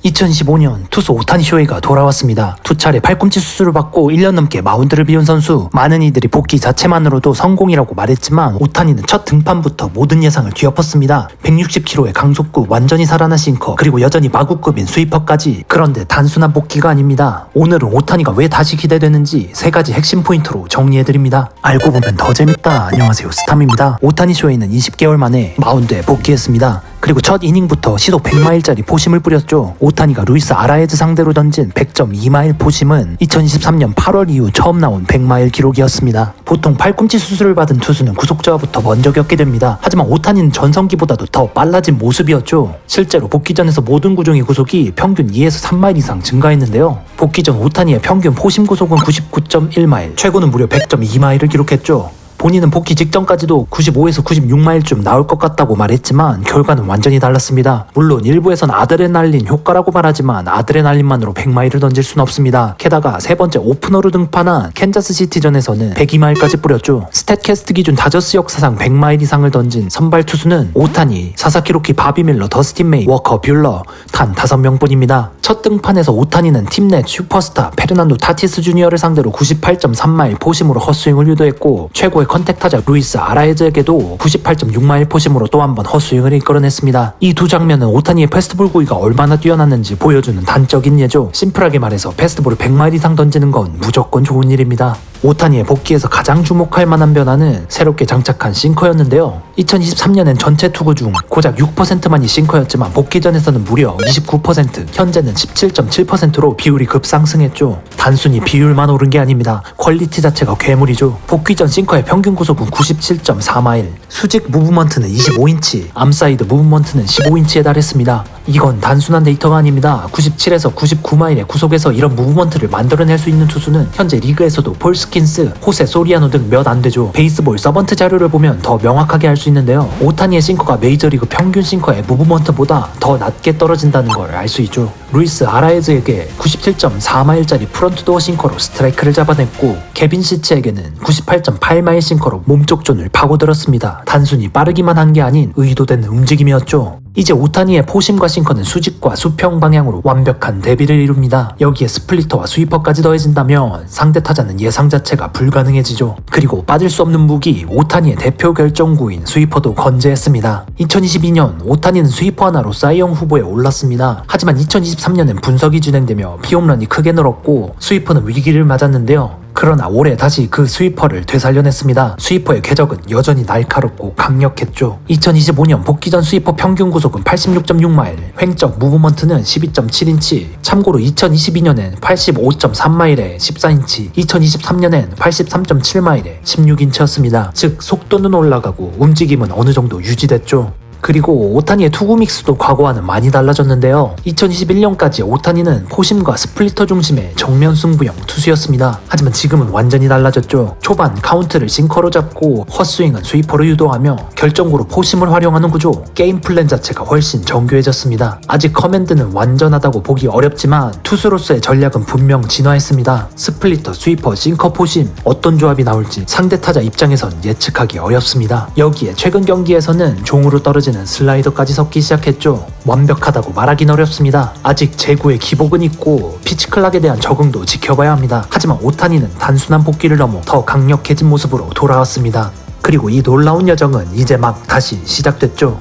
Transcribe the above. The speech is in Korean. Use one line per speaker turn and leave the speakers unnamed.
2015년 투수 오타니 쇼헤이가 돌아왔습니다. 두 차례 팔꿈치 수술을 받고 1년 넘게 마운드를 비운 선수. 많은 이들이 복귀 자체만으로도 성공이라고 말했지만 오타니는 첫 등판부터 모든 예상을 뒤엎었습니다. 160km의 강속구, 완전히 살아난 싱커, 그리고 여전히 마구급인 스위퍼까지. 그런데 단순한 복귀가 아닙니다. 오늘은 오타니가 왜 다시 기대되는지 3가지 핵심 포인트로 정리해드립니다. 알고 보면 더 재밌다. 안녕하세요, 스탐입니다. 오타니 쇼헤이는 20개월 만에 마운드에 복귀했습니다. 그리고 첫 이닝부터 시속 100마일짜리 포심을 뿌렸죠. 오타니가 루이스 아라에즈 상대로 던진 100.2마일 포심은 2023년 8월 이후 처음 나온 100마일 기록이었습니다. 보통 팔꿈치 수술을 받은 투수는 구속자부터 먼저 겪게 됩니다. 하지만 오타니는 전성기보다도 더 빨라진 모습이었죠. 실제로 복귀 전에서 모든 구종의 구속이 평균 2에서 3마일 이상 증가했는데요. 복귀 전 오타니의 평균 포심 구속은 99.1마일, 최고는 무려 100.2마일을 기록했죠. 본인은 복귀 직전까지도 95에서 96마일쯤 나올 것 같다고 말했지만 결과는 완전히 달랐습니다. 물론 일부에선 아드레날린 효과라고 말하지만 아드레날린만으로 100마일을 던질 수는 없습니다. 게다가 세 번째 오프너로 등판한 캔자스시티전에서는 102마일까지 뿌렸죠. 스탯캐스트 기준 다저스 역사상 100마일 이상을 던진 선발 투수는 오타니, 사사키로키, 바비 밀러, 더스틴 메이, 워커, 뷰러 단 5명뿐입니다. 첫 등판에서 오타니는 팀 내 슈퍼스타 페르난도 타티스 주니어를 상대로 98.3마일 포심으로 헛스윙을 유도했고, 최고의 컨택 타자 루이스 아라에즈에게도 98.6마일 포심으로 또 한 번 헛스윙을 이끌어냈습니다. 이 두 장면은 오타니의 패스트볼 구위가 얼마나 뛰어났는지 보여주는 단적인 예죠. 심플하게 말해서 패스트볼을 100마일 이상 던지는 건 무조건 좋은 일입니다. 오타니의 복귀에서 가장 주목할 만한 변화는 새롭게 장착한 싱커였는데요. 2023년엔 전체 투구 중 고작 6%만이 싱커였지만 복귀 전에서는 무려 29%, 현재는 17.7%로 비율이 급상승했죠. 단순히 비율만 오른 게 아닙니다. 퀄리티 자체가 괴물이죠. 복귀 전 싱커의 평균 구속은 97.4마일, 수직 무브먼트는 25인치, 암사이드 무브먼트는 15인치에 달했습니다. 이건 단순한 데이터가 아닙니다. 97에서 99마일의 구속에서 이런 무브먼트를 만들어낼 수 있는 투수는 현재 리그에서도 폴 스킨스, 호세 소리아노 등 몇 안 되죠. 베이스볼 서번트 자료를 보면 더 명확하게 알 수 있는데요. 오타니의 싱커가 메이저리그 평균 싱커의 무브먼트보다 더 낮게 떨어진다는 걸 알 수 있죠. 루이스 아라에즈에게 97.4마일짜리 프런트도어 싱커로 스트라이크를 잡아냈고, 케빈 시츠에게는 98.8마일 싱커로 몸쪽 존을 파고들었습니다. 단순히 빠르기만 한 게 아닌 의도된 움직임이었죠. 이제 오타니의 포심과 싱커는 수직과 수평 방향으로 완벽한 대비를 이룹니다. 여기에 스플리터와 스위퍼까지 더해진다면 상대 타자는 예상 자체가 불가능해지죠. 그리고 빠질 수 없는 무기, 오타니의 대표 결정구인 스위퍼도 건재했습니다. 2022년 오타니는 스위퍼 하나로 사이영 후보에 올랐습니다. 하지만 2023년엔 분석이 진행되며 피홈런이 크게 늘었고 스위퍼는 위기를 맞았는데요. 그러나 올해 다시 그 스위퍼를 되살려냈습니다. 스위퍼의 궤적은 여전히 날카롭고 강력했죠. 2025년 복귀 전 스위퍼 평균 구속은 86.6마일, 횡적 무브먼트는 12.7인치, 참고로 2022년엔 85.3마일에 14인치, 2023년엔 83.7마일에 16인치였습니다. 즉 속도는 올라가고 움직임은 어느 정도 유지됐죠. 그리고 오타니의 투구 믹스도 과거와는 많이 달라졌는데요. 2021년까지 오타니는 포심과 스플리터 중심의 정면 승부형 투수였습니다. 하지만 지금은 완전히 달라졌죠. 초반 카운트를 싱커로 잡고 헛스윙은 스위퍼로 유도하며 결정구로 포심을 활용하는 구조, 게임 플랜 자체가 훨씬 정교해졌습니다. 아직 커맨드는 완전하다고 보기 어렵지만 투수로서의 전략은 분명 진화했습니다. 스플리터, 스위퍼, 싱커, 포심 어떤 조합이 나올지 상대 타자 입장에선 예측하기 어렵습니다. 여기에 최근 경기에서는 종으로 떨어지는 슬라이더까지 섞기 시작했죠. 완벽하다고 말하긴 어렵습니다. 아직 제구의 기복은 있고 피치 클락에 대한 적응도 지켜봐야 합니다. 하지만 오타니는 단순한 복귀를 넘어 더 강력해진 모습으로 돌아왔습니다. 그리고 이 놀라운 여정은 이제 막 다시 시작됐죠.